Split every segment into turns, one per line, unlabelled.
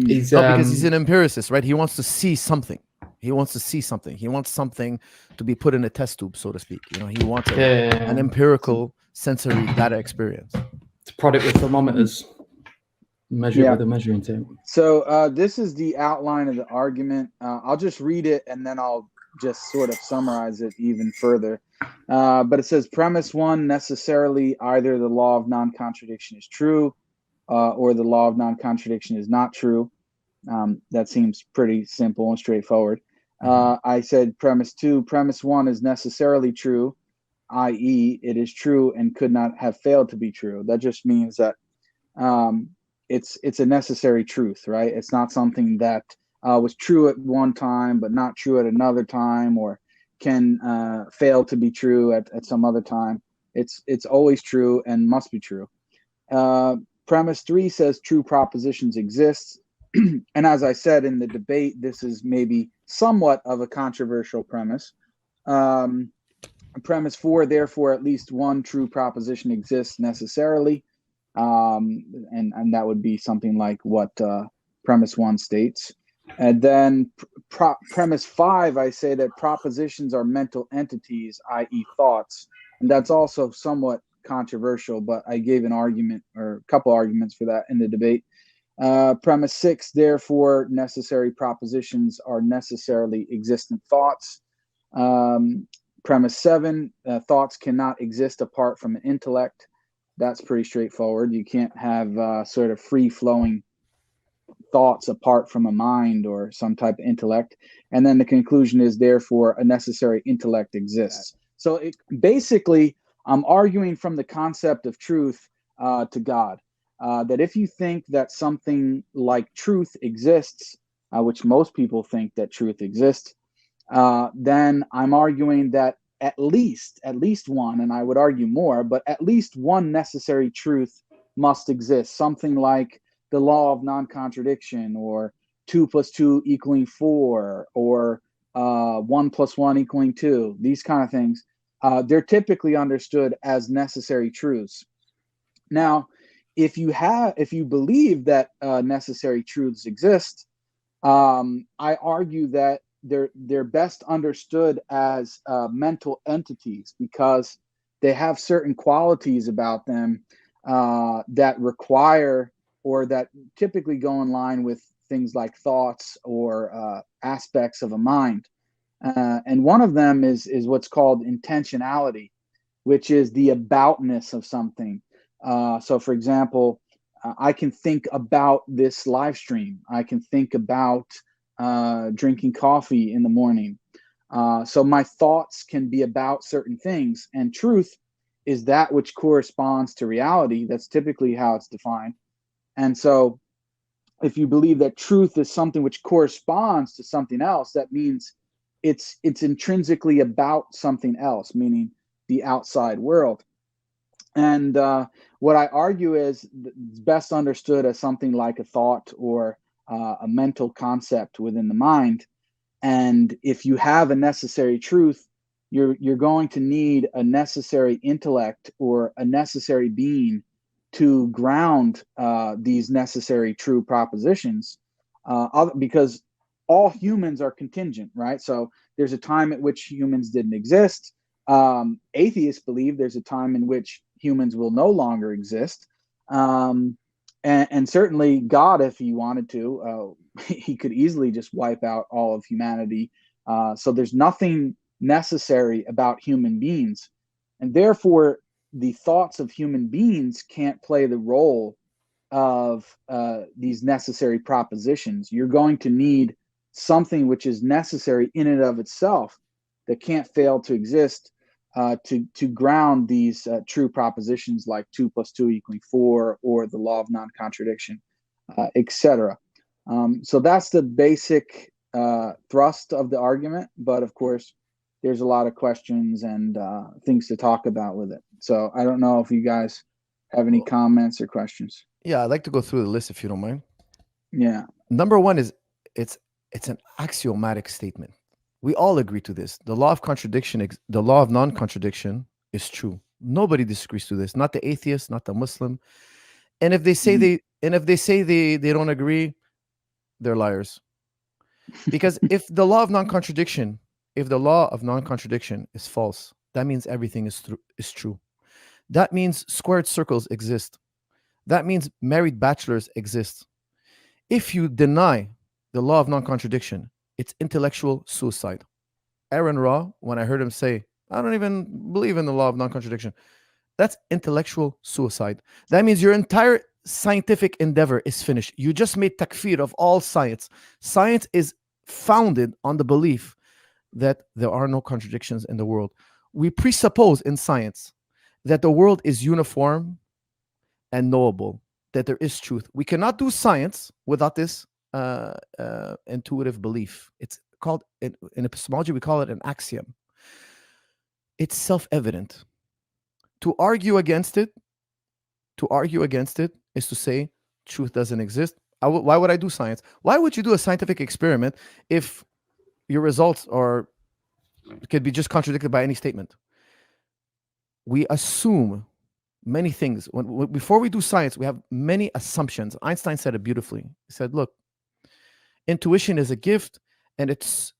He's
No, because he's an empiricist, right? He wants to see something. He wants to see something. He wants something to be put in a test tube, so to speak. He wants an empirical sensory data experience.
to prod it with thermometers, measure it with a measuring tape.
So this is the outline of the argument. I'll just read it and then I'll just sort of summarize it even further. But it says premise one, necessarily either the law of non-contradiction is true or the law of non-contradiction is not true. That seems pretty simple and straightforward. I said premise two, premise one is necessarily true, i.e. it is true and could not have failed to be true. That just means that it's a necessary truth, right? It's not something that was true at one time but not true at another time, or can fail to be true at some other time. It's always true and must be true. Premise three says true propositions exist. And as I said in the debate, this is maybe somewhat of a controversial premise. Premise four, therefore, at least one true proposition exists necessarily. And that would be something like what premise one states. And then premise five, I say that propositions are mental entities, i.e. thoughts. And that's also somewhat controversial, but I gave an argument or a couple arguments for that in the debate. Premise six, therefore, necessary propositions are necessarily existent thoughts. Premise seven, thoughts cannot exist apart from an intellect. That's pretty straightforward. You can't have sort of free-flowing thoughts apart from a mind or some type of intellect. And then the conclusion is, therefore, a necessary intellect exists. So basically, I'm arguing from the concept of truth to God. That if you think that something like truth exists, which most people think that truth exists, then I'm arguing that at least one, and I would argue more, but at least one necessary truth must exist. Something like the law of non-contradiction, or 2 + 2 = 4, or 1 + 1 = 2. These kind of things, they're typically understood as necessary truths. Now, if you believe that necessary truths exist, I argue that they're best understood as mental entities, because they have certain qualities about them that require, or that typically go in line with things like thoughts or aspects of a mind. And one of them is what's called intentionality, which is the aboutness of something. So, for example, I can think about this live stream. I can think about drinking coffee in the morning. So my thoughts can be about certain things, and truth is that which corresponds to reality. That's typically how it's defined. And so if you believe that truth is something which corresponds to something else, that means it's intrinsically about something else, meaning the outside world. And what I argue is it's best understood as something like a thought or a mental concept within the mind. And if you have a necessary truth, you're going to need a necessary intellect or a necessary being to ground these necessary true propositions, because all humans are contingent, right? So there's a time at which humans didn't exist. Atheists believe there's a time in which humans will no longer exist. And certainly God, if he wanted to, he could easily just wipe out all of humanity. So there's nothing necessary about human beings. And therefore, the thoughts of human beings can't play the role of these necessary propositions. You're going to need something which is necessary in and of itself that can't fail to exist to ground these true propositions like 2 + 2 = 4, or the law of non-contradiction, etc. So that's the basic thrust of the argument. But of course, there's a lot of questions and things to talk about with it. So I don't know if you guys have any comments or questions.
Yeah, I'd like to go through the list if you don't mind.
Yeah.
Number one is it's an axiomatic statement. We all agree to this. The law of contradiction, the law of non-contradiction is true. Nobody disagrees to this. Not the atheist, not the Muslim. And if they say they don't agree, they're liars. Because if the law of non-contradiction is false, that means everything is true. That means squared circles exist. That means married bachelors exist. If you deny the law of non-contradiction, it's intellectual suicide. Aron Ra, when I heard him say, I don't even believe in the law of non-contradiction, that's intellectual suicide. That means your entire scientific endeavor is finished. You just made takfir of all science. Science is founded on the belief that there are no contradictions in the world. We presuppose in science that the world is uniform and knowable, that there is truth. We cannot do science without this intuitive belief. It's called, in epistemology, we call it an axiom. It's self-evident. To argue against it is to say truth doesn't exist. Why would I do science? Why would you do a scientific experiment if your results could be just contradicted by any statement? We assume many things. Before we do science, we have many assumptions. Einstein said it beautifully. He said, look, intuition is a gift and its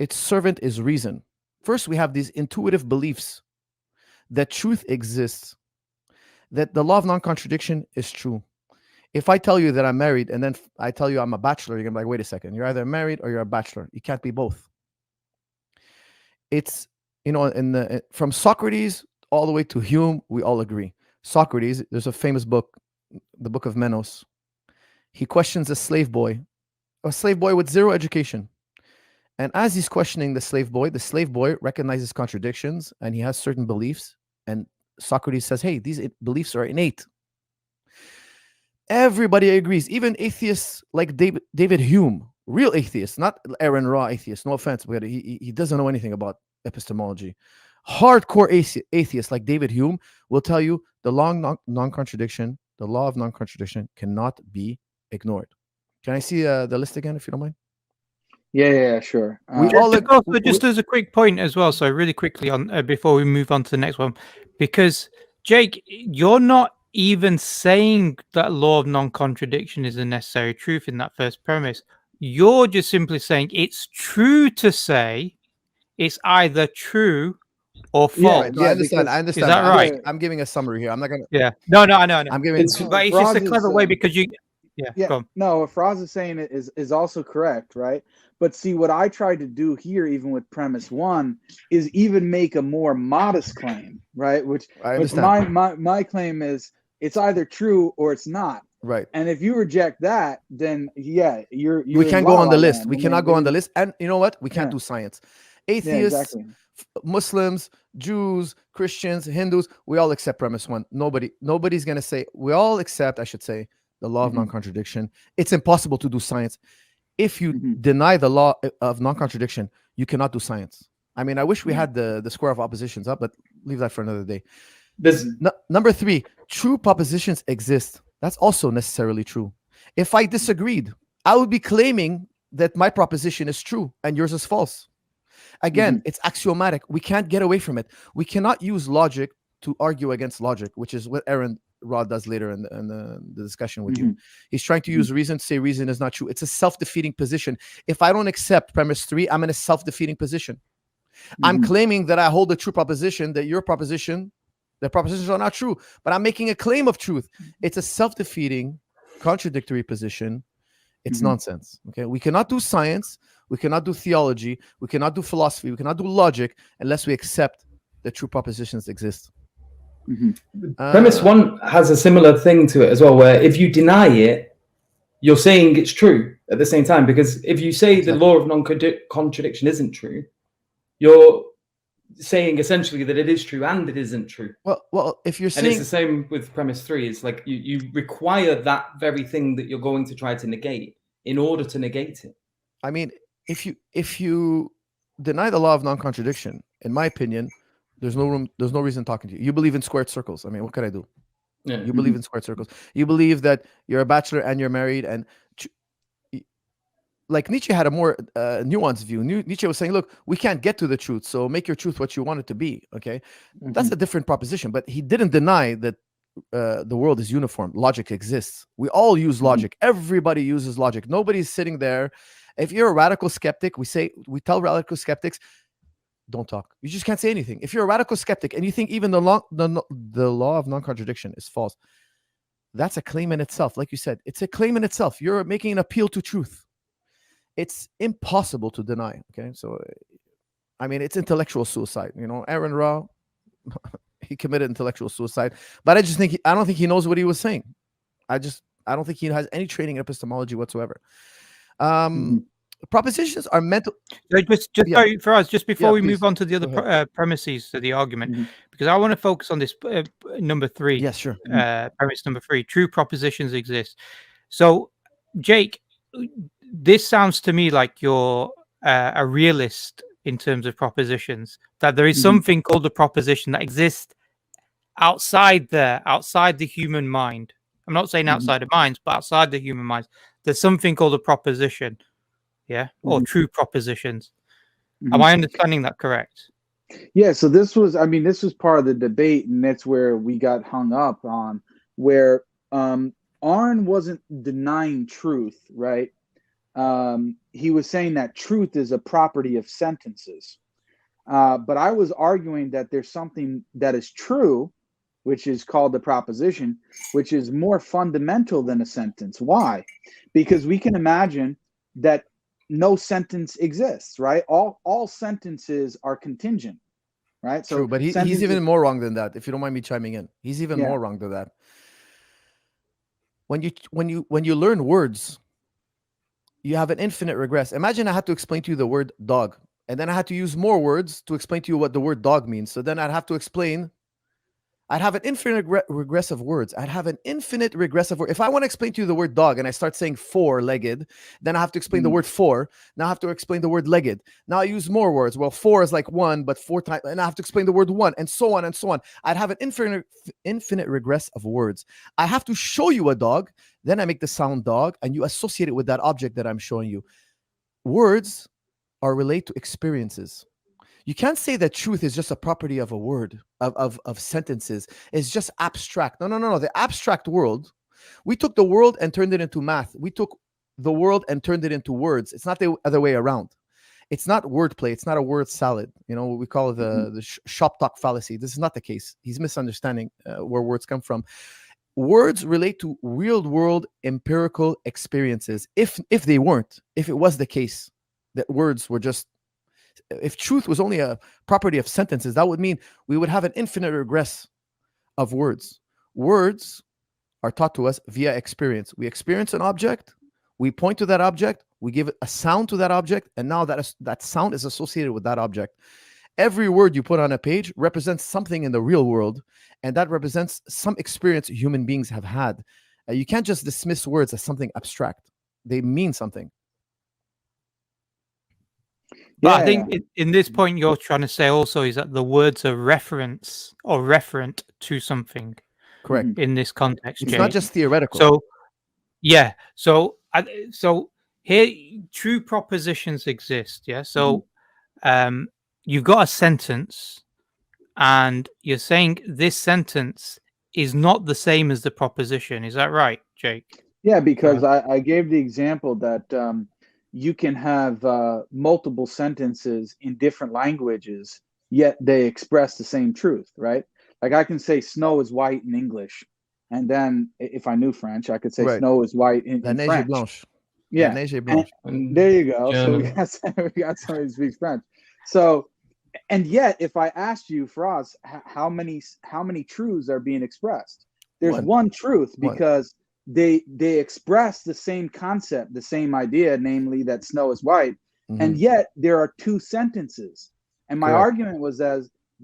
servant is reason. First, we have these intuitive beliefs that truth exists, that the law of non-contradiction is true. If I tell you that I'm married and then I tell you I'm a bachelor, you're gonna be like, wait a second, you're either married or you're a bachelor. You can't be both. It's, from Socrates all the way to Hume, we all agree. Socrates, there's a famous book, the Book of Menos. He questions a slave boy with zero education. And as he's questioning the slave boy recognizes contradictions and he has certain beliefs. And Socrates says, hey, these beliefs are innate. Everybody agrees, even atheists like David Hume, real atheists, not Aron Ra atheists, no offense, but he doesn't know anything about epistemology. Hardcore atheists like David Hume will tell you the law of non-contradiction cannot be ignored. Can I see the list again, if you don't mind?
Yeah, sure.
Just as a quick point as well, so really quickly on before we move on to the next one, because Jake, you're not even saying that law of non-contradiction is a necessary truth in that first premise. You're just simply saying it's true to say it's either true or false.
I understand. Is
that right?
I'm giving a summary here. I'm not gonna.
Yeah. No. I know.
I'm giving.
But it's just a clever way because you. Yeah. Go on.
No, what Faraz is saying is also correct, right? But see, what I tried to do here, even with premise one, is even make a more modest claim, right? Which my claim is it's either true or it's not.
Right.
And if you reject that, then you're
we can't go on the list. We cannot go on the list. And you know what? We can't do science. Atheists, Muslims, Jews, Christians, Hindus, we all accept premise one. Nobody's gonna say, we all accept, I should say, the law of non-contradiction. It's impossible to do science. If you deny the law of non-contradiction, you cannot do science. I mean, I wish we had the square of oppositions up, but leave that for another day. Number 3, true propositions exist. That's also necessarily true. If I disagreed, I would be claiming that my proposition is true and yours is false. Again, it's axiomatic. We can't get away from it. We cannot use logic to argue against logic, which is what Aron Ra does later in the discussion with you. He's trying to use reason to say reason is not true. It's a self-defeating position. If I don't accept premise 3, I'm in a self-defeating position. I'm claiming that I hold a true proposition, that your proposition, the propositions are not true, but I'm making a claim of truth. It's a self-defeating, contradictory position. It's nonsense. Okay, we cannot do science, we cannot do theology, we cannot do philosophy, we cannot do logic unless we accept that true propositions exist.
Premise one has a similar thing to it as well, where if you deny it, you're saying it's true at the same time. Because if you say the law of non-contradiction isn't true, you're saying essentially that it is true and it isn't true.
Well, if you're saying,
and it's the same with premise 3. It's like you require that very thing that you're going to try to negate in order to negate it.
I mean, if you deny the law of non-contradiction, in my opinion, there's no reason talking to you. You believe in squared circles. I mean, what could I do? Yeah. You believe in squared circles. You believe that you're a bachelor and you're married. And like Nietzsche had a more nuanced view. Nietzsche was saying, look, we can't get to the truth, so make your truth what you want it to be. Okay, that's a different proposition. But he didn't deny that the world is uniform. Logic exists. We all use logic. Everybody uses logic. Nobody's sitting there. If you're a radical skeptic, we tell radical skeptics, don't talk. You just can't say anything. If you're a radical skeptic and you think even the law of non-contradiction is false, that's a claim in itself. Like you said, it's a claim in itself. You're making an appeal to truth. It's impossible to deny. Okay, so I mean, it's intellectual suicide. You know, Aron Ra, he committed intellectual suicide, but I don't think he knows what he was saying. I don't think he has any training in epistemology whatsoever. Propositions are mental.
Sorry, for us, just before we move on to the other premises of the argument, because I want to focus on this number 3.
Yes, sure.
Premise number 3: true propositions exist. So, Jake, this sounds to me like you're a realist in terms of propositions. That there is something called a proposition that exists outside the human mind. I'm not saying outside of minds, but outside the human minds. There's something called a proposition. Yeah, or true propositions. Am I understanding that correct?
Yeah, so this was part of the debate, and that's where we got hung up on, where Aron wasn't denying truth, right? He was saying that truth is a property of sentences. But I was arguing that there's something that is true, which is called the proposition, which is more fundamental than a sentence. Why? Because we can imagine that no sentence exists, right? All sentences are contingent, right? So
true, but he's even more wrong than that. If you don't mind me chiming in, he's even more wrong than that. When you learn words, you have an infinite regress. Imagine I had to explain to you the word dog, and then I had to use more words to explain to you what the word dog means. So then I'd have to explain. I'd have an infinite regress of words. I'd have an infinite regress of words. If I want to explain to you the word dog and I start saying four-legged, then I have to explain the word four. Now I have to explain the word legged. Now I use more words. Well, four is like one, but 4 times, and I have to explain the word one, and so on and so on. I'd have an infinite regress of words. I have to show you a dog, then I make the sound dog, and you associate it with that object that I'm showing you. Words are related to experiences. You can't say that truth is just a property of a word, of sentences. It's just abstract. No. The abstract world, we took the world and turned it into math. We took the world and turned it into words. It's not the other way around. It's not wordplay. It's not a word salad. You know, we call it the shop talk fallacy. This is not the case. He's misunderstanding where words come from. Words relate to real world empirical experiences. If it was the case that words were just, if truth was only a property of sentences, that would mean we would have an infinite regress of words. Words are taught to us via experience. We experience an object, we point to that object, we give a sound to that object, and now that sound is associated with that object. Every word you put on a page represents something in the real world, and that represents some experience human beings have had. You can't just dismiss words as something abstract. They mean something.
But I think in this point you're trying to say also is that the words are reference or referent to something.
Correct.
In this context,
it's not just theoretical.
So, yeah. So here, true propositions exist. Yeah. So, you've got a sentence, and you're saying this sentence is not the same as the proposition. Is that right, Jake?
Yeah, because I gave the example that you can have multiple sentences in different languages, yet they express the same truth, right? Like I can say snow is white in English, and then if I knew French, I could say snow is white in
La neige
French.
est blanche.
Yeah,
La neige est blanche.
And there you go.
German.
So we got somebody who speaks French. So, and yet, if I asked you, Frost, how many truths are being expressed? There's one truth, because they express the same concept, the same idea, namely that snow is white, and yet there are 2 sentences. And my argument was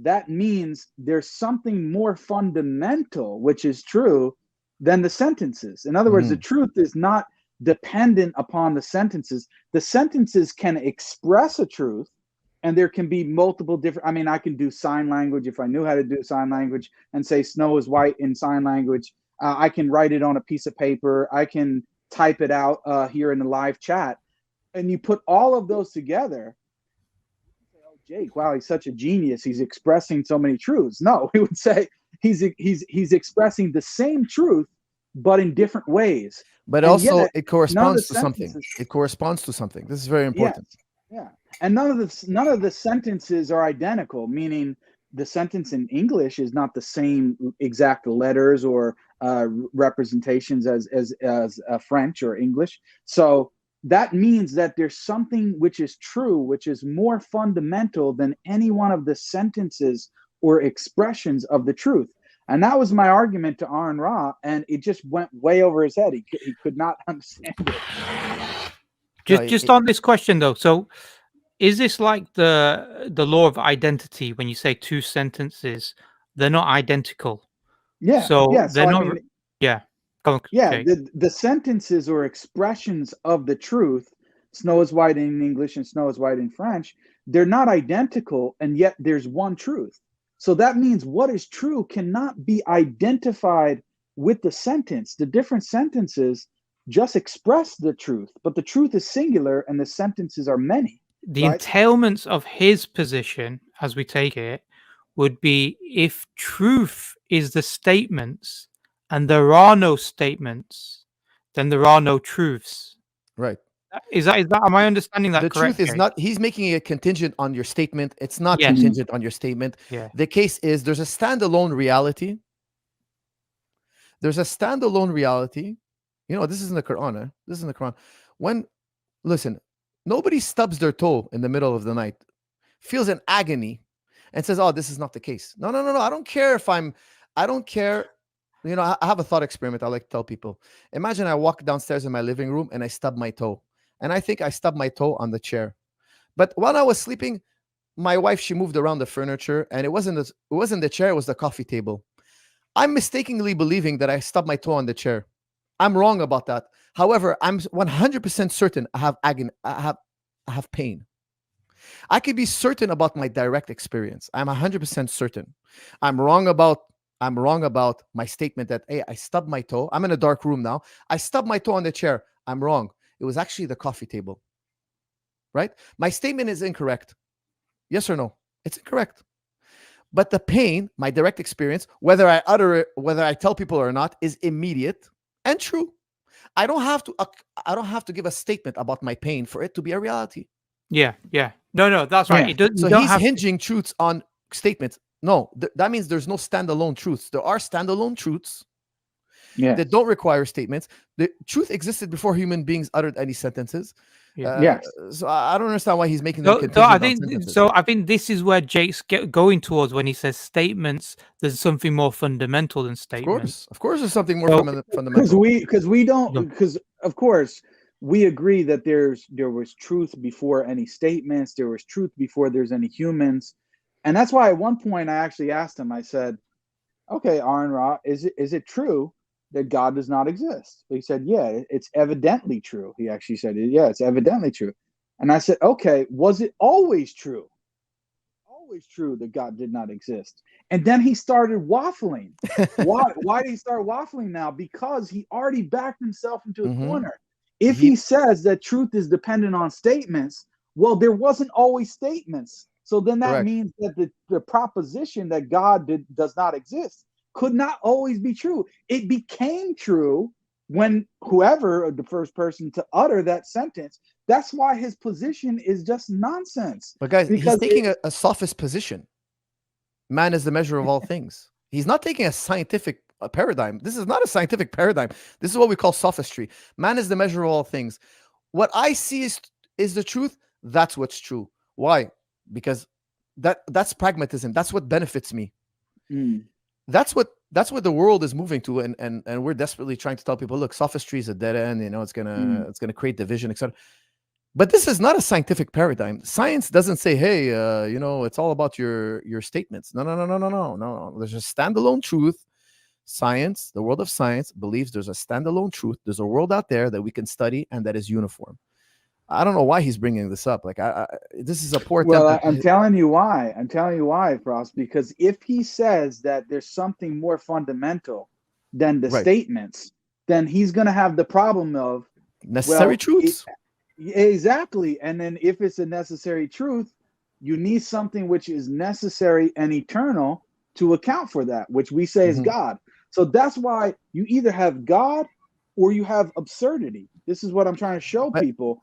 that means there's something more fundamental, which is true, than the sentences. In other words, the truth is not dependent upon the sentences. The sentences can express a truth, and there can be multiple different, I mean, I can do sign language if I knew how to do sign language and say snow is white in sign language. I can write it on a piece of paper. I can type it out here in the live chat. And you put all of those together. Say, oh, Jake, wow, he's such a genius. He's expressing so many truths. No, we would say he's expressing the same truth, but in different ways.
But
And
also,
yet,
it corresponds to
none of the
something.
sentences-
It corresponds to something. This is very important.
Yeah, and none of the sentences are identical. Meaning, the sentence in English is not the same exact letters or representations as French or English. So that means that there's something which is true, which is more fundamental than any one of the sentences or expressions of the truth. And that was my argument to Aron Ra, and it just went way over his head. He could not understand it.
Just on this question though, so is this like the law of identity when you say two sentences, they're not identical?
Yeah.
So
yeah.
they're
So
not.
I mean,
Yeah. Go on,
yeah.
Jake.
The sentences or expressions of the truth, Snow is white in English and Snow is white in French, they're not identical, and yet there's one truth. So that means what is true cannot be identified with the sentence. The different sentences just express the truth, but the truth is singular and the sentences are many.
The
right?
entailments of his position, as we take it, would be if truth is the statements and there are no statements, then there are no truths.
Right.
Is that am I understanding that
The
correct?
truth is
Jake?
not, he's making it contingent on your statement. It's not
Yes.
contingent on your statement.
Yeah.
The case is there's a standalone reality. There's a standalone reality. You know, this is in the Quran. This is in the Quran. Listen, nobody stubs their toe in the middle of the night, feels an agony, and says, oh, this is not the case. No. I don't care I don't care. You know, I have a thought experiment I like to tell people. Imagine I walk downstairs in my living room and I stub my toe. And I think I stubbed my toe on the chair. But while I was sleeping, my wife, she moved around the furniture, and it wasn't the chair, it was the coffee table. I'm mistakenly believing that I stubbed my toe on the chair. I'm wrong about that. However, I'm 100% certain I have agony, I have pain. I could be certain about my direct experience. I'm 100% certain. I'm wrong about my statement that, hey, I stubbed my toe. I'm in a dark room now. I stubbed my toe on the chair. I'm wrong. It was actually the coffee table. Right? My statement is incorrect. Yes or no? It's incorrect. But the pain, my direct experience, whether I utter it, whether I tell people or not, is immediate and true. I don't have to give a statement about my pain for it to be a reality.
Yeah. No, that's right.
Yeah.
So he's hinging truths on statements. No, that means there's no standalone truths. There are standalone truths that don't require statements. The truth existed before human beings uttered any sentences. So I don't understand why he's making them contingent.
I think this is where Jake's going towards when he says statements. There's something more fundamental than statements.
Of course, there's something more fundamental.
Because of course we agree that there was truth before any statements. There was truth before there's any humans, and that's why at one point I actually asked him. I said, "Okay, Aron Ra, is it true that God does not exist?" But he said, yeah, it's evidently true. He actually said, yeah, it's evidently true. And I said, okay, was it always true? Always true that God did not exist? And then he started waffling. Why did he start waffling now? Because he already backed himself into a corner. If he says that truth is dependent on statements, well, there wasn't always statements. So then that means that the proposition that God does not exist could not always be true. It became true when whoever the first person to utter that sentence. That's why his position is just nonsense.
But guys, he's taking a sophist position. Man is the measure of all things. He's not taking a scientific paradigm. This is not a scientific paradigm. This is what we call sophistry. Man is the measure of all things. What I see is the truth. That's what's true. Why? Because that's pragmatism. That's what benefits me. That's what the world is moving to, and we're desperately trying to tell people, look, sophistry is a dead end. You know, it's gonna create division, etc. But this is not a scientific paradigm. Science doesn't say, hey, you know, it's all about your statements. No. There's a standalone truth. Science, the world of science, believes there's a standalone truth. There's a world out there that we can study and that is uniform. I don't know why he's bringing this up. Like, this is a poor.
Well, I'm telling you why. Frost. Because if he says that there's something more fundamental than the statements, then he's going to have the problem of
necessary truths.
Exactly. And then if it's a necessary truth, you need something which is necessary and eternal to account for that, which we say is God. So that's why you either have God or you have absurdity. This is what I'm trying to show people.